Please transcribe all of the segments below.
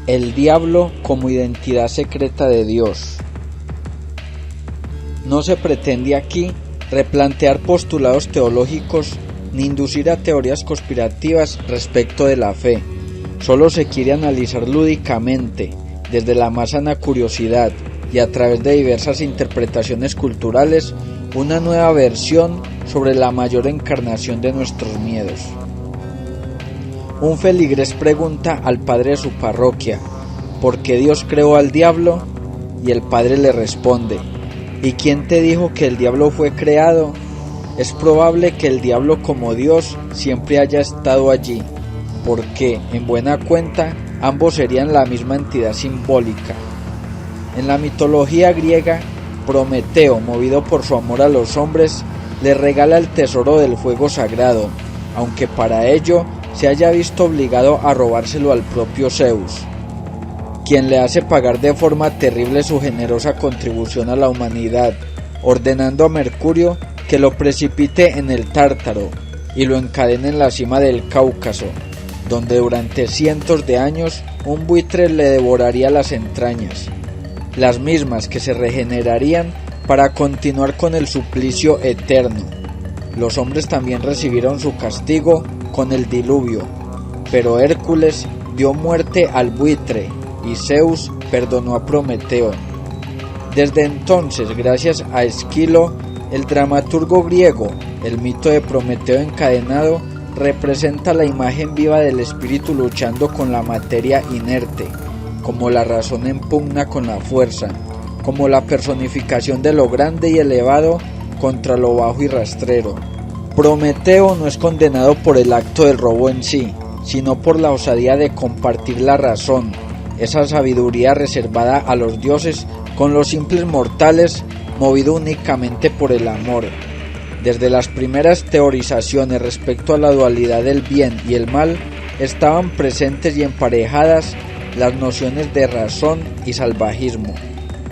El diablo como identidad secreta de Dios. No se pretende aquí replantear postulados teológicos ni inducir a teorías conspirativas respecto de la fe. Solo se quiere analizar lúdicamente, desde la más sana curiosidad y a través de diversas interpretaciones culturales, una nueva versión sobre la mayor encarnación de nuestros miedos. Un feligrés pregunta al padre de su parroquia: ¿por qué Dios creó al diablo? Y el padre le responde: ¿y quién te dijo que el diablo fue creado? Es probable que el diablo como Dios siempre haya estado allí, porque, en buena cuenta, ambos serían la misma entidad simbólica. En la mitología griega, Prometeo, movido por su amor a los hombres, le regala el tesoro del fuego sagrado, aunque para ello se haya visto obligado a robárselo al propio Zeus, quien le hace pagar de forma terrible su generosa contribución a la humanidad, ordenando a Mercurio que lo precipite en el Tártaro y lo encadene en la cima del Cáucaso, donde durante cientos de años un buitre le devoraría las entrañas, las mismas que se regenerarían para continuar con el suplicio eterno. Los hombres también recibieron su castigo con el diluvio, pero Hércules dio muerte al buitre y Zeus perdonó a Prometeo. Desde entonces, gracias a Esquilo, el dramaturgo griego, el mito de Prometeo encadenado representa la imagen viva del espíritu luchando con la materia inerte, como la razón en pugna con la fuerza, como la personificación de lo grande y elevado contra lo bajo y rastrero. Prometeo no es condenado por el acto del robo en sí, sino por la osadía de compartir la razón, esa sabiduría reservada a los dioses con los simples mortales, movido únicamente por el amor. Desde las primeras teorizaciones respecto a la dualidad del bien y el mal, estaban presentes y emparejadas las nociones de razón y salvajismo.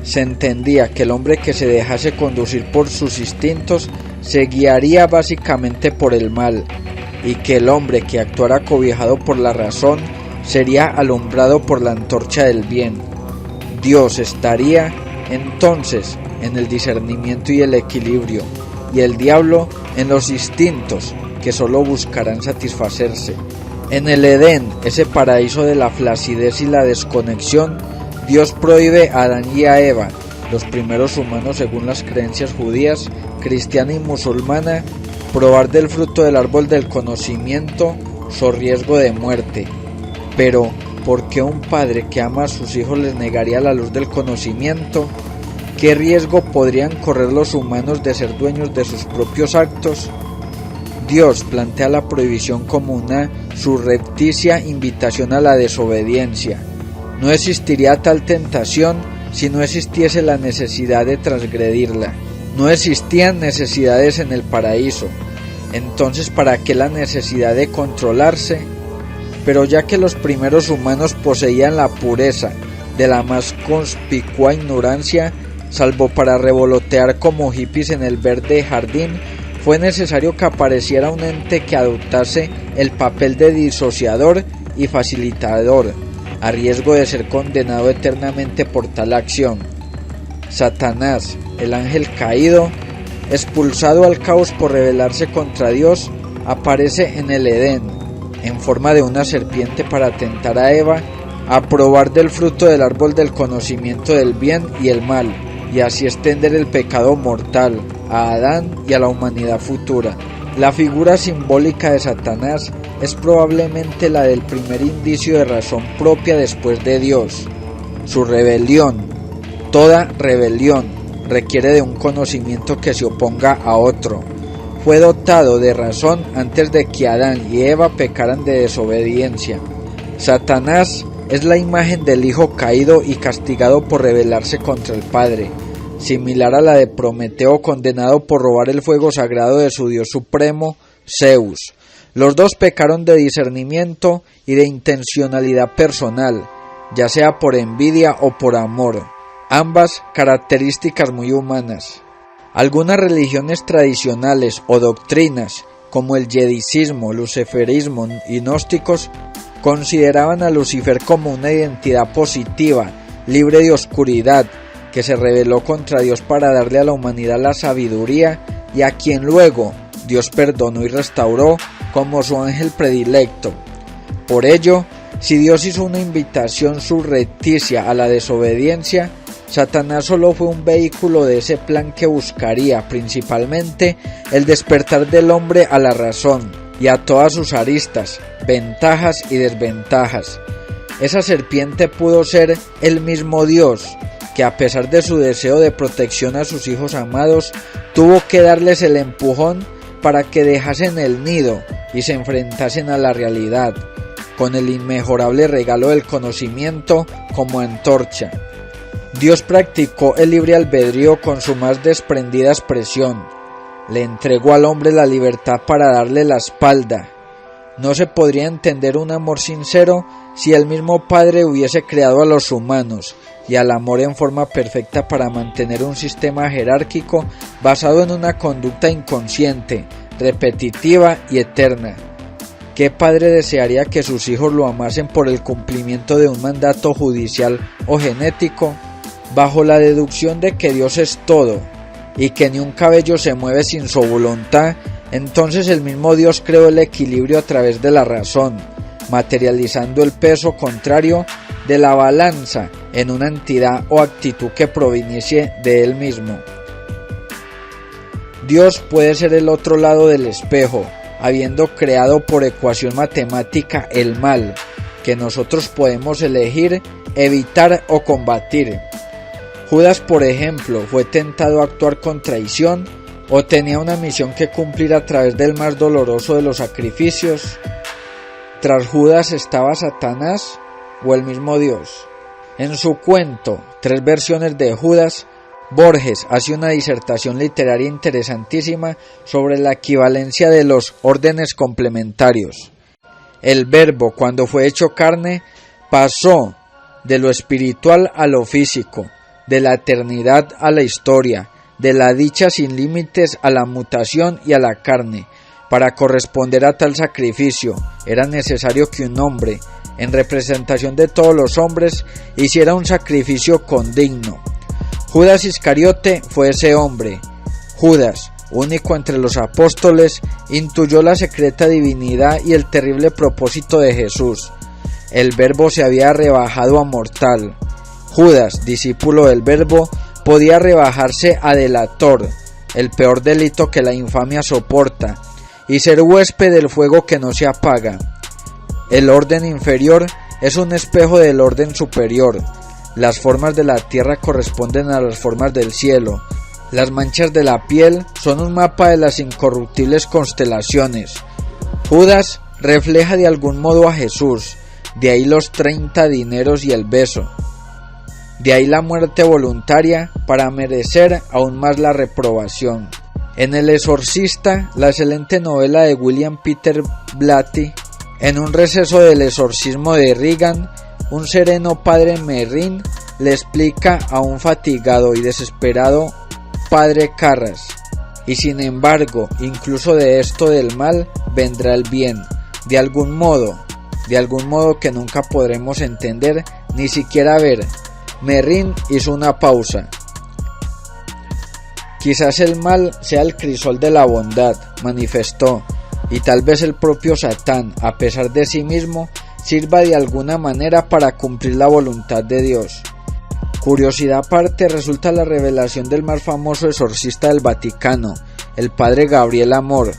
Se entendía que el hombre que se dejase conducir por sus instintos se guiaría básicamente por el mal, y que el hombre que actuara cobijado por la razón sería alumbrado por la antorcha del bien. Dios estaría entonces en el discernimiento y el equilibrio, y el diablo en los instintos que solo buscarán satisfacerse. En el Edén, ese paraíso de la flacidez y la desconexión, Dios prohíbe a Adán y a Eva, los primeros humanos según las creencias judías, cristiana y musulmana, probar del fruto del árbol del conocimiento, so riesgo de muerte. Pero, ¿por qué un padre que ama a sus hijos les negaría la luz del conocimiento? ¿Qué riesgo podrían correr los humanos de ser dueños de sus propios actos? Dios plantea la prohibición como una surrepticia invitación a la desobediencia. No existiría tal tentación si no existiese la necesidad de transgredirla. No existían necesidades en el paraíso. Entonces, ¿para qué la necesidad de controlarse? Pero ya que los primeros humanos poseían la pureza de la más conspicua ignorancia, salvo para revolotear como hippies en el verde jardín, fue necesario que apareciera un ente que adoptase el papel de disociador y facilitador, a riesgo de ser condenado eternamente por tal acción. Satanás, el ángel caído, expulsado al caos por rebelarse contra Dios, aparece en el Edén, en forma de una serpiente para tentar a Eva a probar del fruto del árbol del conocimiento del bien y el mal, y así extender el pecado mortal a Adán y a la humanidad futura. La figura simbólica de Satanás es probablemente la del primer indicio de razón propia después de Dios. Su rebelión, toda rebelión, requiere de un conocimiento que se oponga a otro. Fue dotado de razón antes de que Adán y Eva pecaran de desobediencia. Satanás es la imagen del hijo caído y castigado por rebelarse contra el Padre, similar a la de Prometeo condenado por robar el fuego sagrado de su Dios supremo, Zeus. Los dos pecaron de discernimiento y de intencionalidad personal, ya sea por envidia o por amor, ambas características muy humanas. Algunas religiones tradicionales o doctrinas, como el yedicismo, luciferismo y gnósticos, consideraban a Lucifer como una identidad positiva, libre de oscuridad, que se rebeló contra Dios para darle a la humanidad la sabiduría y a quien luego Dios perdonó y restauró como su ángel predilecto. Por ello, si Dios hizo una invitación subrepticia a la desobediencia, Satanás solo fue un vehículo de ese plan que buscaría principalmente el despertar del hombre a la razón y a todas sus aristas, ventajas y desventajas. Esa serpiente pudo ser el mismo Dios, que a pesar de su deseo de protección a sus hijos amados, tuvo que darles el empujón para que dejasen el nido y se enfrentasen a la realidad, con el inmejorable regalo del conocimiento como antorcha. Dios practicó el libre albedrío con su más desprendida expresión. Le entregó al hombre la libertad para darle la espalda. No se podría entender un amor sincero si el mismo Padre hubiese creado a los humanos y al amor en forma perfecta para mantener un sistema jerárquico basado en una conducta inconsciente, repetitiva y eterna. ¿Qué padre desearía que sus hijos lo amasen por el cumplimiento de un mandato judicial o genético? Bajo la deducción de que Dios es todo y que ni un cabello se mueve sin su voluntad, entonces el mismo Dios creó el equilibrio a través de la razón, materializando el peso contrario de la balanza en una entidad o actitud que proviniese de él mismo. Dios puede ser el otro lado del espejo, habiendo creado por ecuación matemática el mal, que nosotros podemos elegir, evitar o combatir. Judas, por ejemplo, fue tentado a actuar con traición o tenía una misión que cumplir a través del más doloroso de los sacrificios. Tras Judas estaba Satanás o el mismo Dios. En su cuento, 3 versiones de Judas, Borges hace una disertación literaria interesantísima sobre la equivalencia de los órdenes complementarios. El Verbo, cuando fue hecho carne, pasó de lo espiritual a lo físico, de la eternidad a la historia, de la dicha sin límites a la mutación y a la carne. Para corresponder a tal sacrificio, era necesario que un hombre, en representación de todos los hombres, hiciera un sacrificio condigno. Judas Iscariote fue ese hombre. Judas, único entre los apóstoles, intuyó la secreta divinidad y el terrible propósito de Jesús. El Verbo se había rebajado a mortal. Judas, discípulo del Verbo, podía rebajarse a delator, el peor delito que la infamia soporta, y ser huésped del fuego que no se apaga. El orden inferior es un espejo del orden superior. Las formas de la tierra corresponden a las formas del cielo. Las manchas de la piel son un mapa de las incorruptibles constelaciones. Judas refleja de algún modo a Jesús, de ahí los 30 dineros y el beso. De ahí la muerte voluntaria para merecer aún más la reprobación. En El Exorcista, la excelente novela de William Peter Blatty, en un receso del exorcismo de Regan, un sereno padre Merrin le explica a un fatigado y desesperado padre Carras: y sin embargo, incluso de esto del mal vendrá el bien, de algún modo que nunca podremos entender ni siquiera ver. Merrin hizo una pausa. Quizás el mal sea el crisol de la bondad, manifestó, y tal vez el propio Satán, a pesar de sí mismo, sirva de alguna manera para cumplir la voluntad de Dios. Curiosidad aparte, resulta la revelación del más famoso exorcista del Vaticano, el padre Gabriel Amor,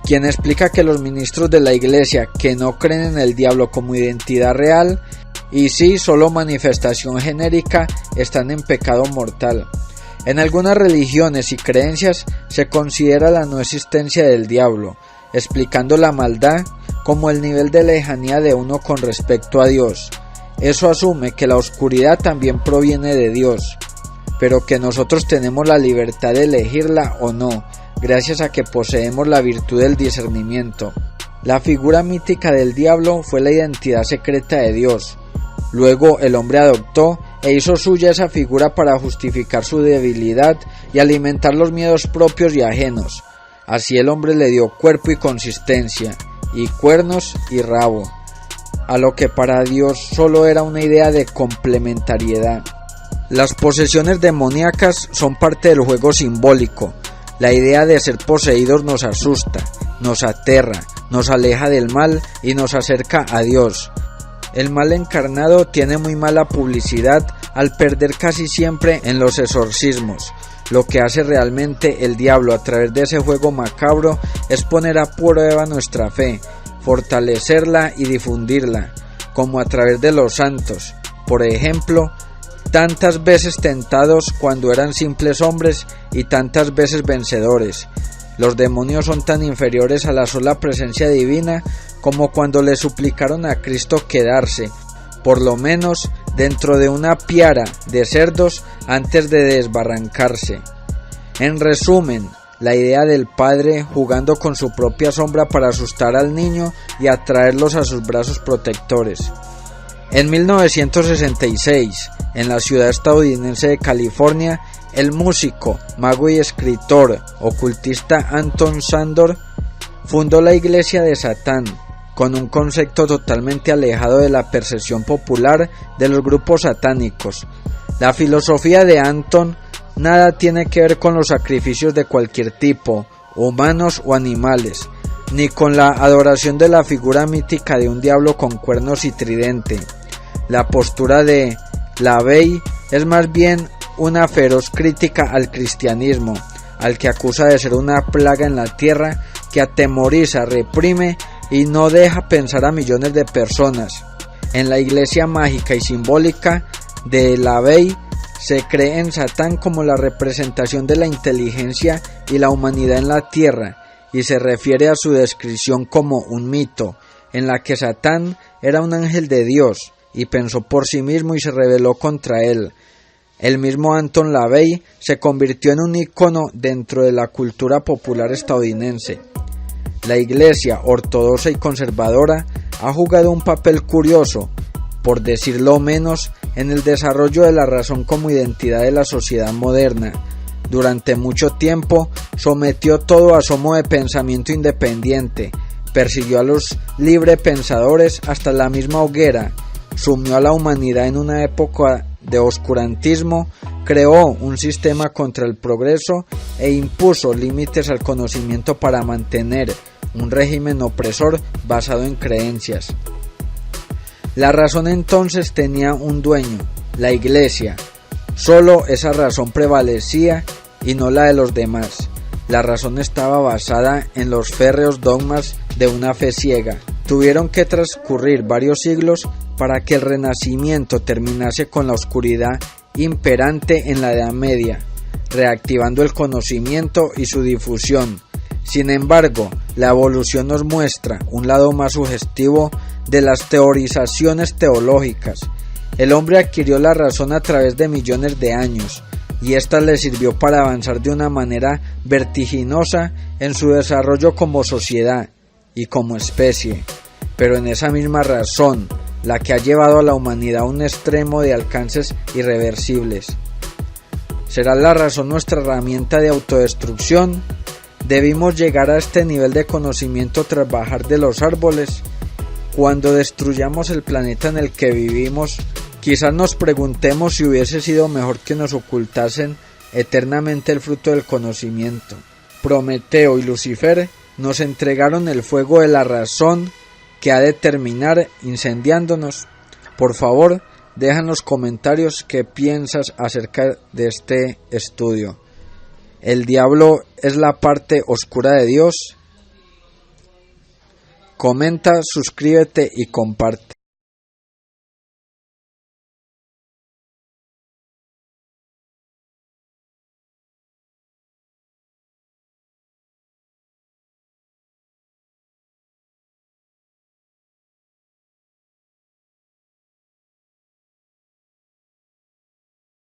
quien explica que los ministros de la Iglesia que no creen en el diablo como identidad real y sí solo manifestación genérica están en pecado mortal. En algunas religiones y creencias se considera la no existencia del diablo, explicando la maldad como el nivel de lejanía de uno con respecto a Dios. Eso asume que la oscuridad también proviene de Dios, pero que nosotros tenemos la libertad de elegirla o no, gracias a que poseemos la virtud del discernimiento. La figura mítica del diablo fue la identidad secreta de Dios. Luego el hombre adoptó e hizo suya esa figura para justificar su debilidad y alimentar los miedos propios y ajenos. Así el hombre le dio cuerpo y consistencia, y cuernos y rabo. a lo que para Dios solo era una idea de complementariedad. Las posesiones demoníacas son parte del juego simbólico. La idea de ser poseídos nos asusta, nos aterra, nos aleja del mal y nos acerca a Dios. El mal encarnado tiene muy mala publicidad al perder casi siempre en los exorcismos. Lo que hace realmente el diablo a través de ese juego macabro es poner a prueba nuestra fe, fortalecerla y difundirla, como a través de los santos. Por ejemplo, tantas veces tentados cuando eran simples hombres y tantas veces vencedores. Los demonios son tan inferiores a la sola presencia divina como cuando le suplicaron a Cristo quedarse, por lo menos dentro de una piara de cerdos antes de desbarrancarse. En resumen, la idea del padre jugando con su propia sombra para asustar al niño y atraerlos a sus brazos protectores. En 1966, en la ciudad estadounidense de California, el músico, mago y escritor ocultista Anton Szandor fundó la Iglesia de Satán, con un concepto totalmente alejado de la percepción popular de los grupos satánicos. La filosofía de Anton nada tiene que ver con los sacrificios de cualquier tipo, humanos o animales, ni con la adoración de la figura mítica de un diablo con cuernos y tridente. La postura de LaVey es más bien una feroz crítica al cristianismo, al que acusa de ser una plaga en la tierra que atemoriza, reprime y no deja pensar a millones de personas. En la iglesia mágica y simbólica de LaVey se cree en Satán como la representación de la inteligencia y la humanidad en la tierra, y se refiere a su descripción como un mito, en la que Satán era un ángel de Dios, y pensó por sí mismo y se rebeló contra él. El mismo Anton LaVey se convirtió en un ícono dentro de la cultura popular estadounidense. La Iglesia ortodoxa y conservadora ha jugado un papel curioso, por decirlo menos, en el desarrollo de la razón como identidad de la sociedad moderna. Durante mucho tiempo sometió todo asomo de pensamiento independiente, persiguió a los librepensadores hasta la misma hoguera, sumió a la humanidad en una época de oscurantismo, creó un sistema contra el progreso e impuso límites al conocimiento para mantener un régimen opresor basado en creencias. La razón entonces tenía un dueño, la Iglesia. Solo esa razón prevalecía y no la de los demás. La razón estaba basada en los férreos dogmas de una fe ciega. Tuvieron que transcurrir varios siglos para que el Renacimiento terminase con la oscuridad imperante en la Edad Media, reactivando el conocimiento y su difusión. Sin embargo, la evolución nos muestra un lado más sugestivo de las teorizaciones teológicas. El hombre adquirió la razón a través de millones de años, y ésta le sirvió para avanzar de una manera vertiginosa en su desarrollo como sociedad y como especie. Pero en esa misma razón, la que ha llevado a la humanidad a un extremo de alcances irreversibles. ¿Será la razón nuestra herramienta de autodestrucción? ¿Debimos llegar a este nivel de conocimiento tras bajar de los árboles? Cuando destruyamos el planeta en el que vivimos, quizás nos preguntemos si hubiese sido mejor que nos ocultasen eternamente el fruto del conocimiento. Prometeo y Lucifer nos entregaron el fuego de la razón que ha de terminar incendiándonos. Por favor, deja en los comentarios qué piensas acerca de este estudio. ¿El diablo es la parte oscura de Dios? Comenta, suscríbete y comparte.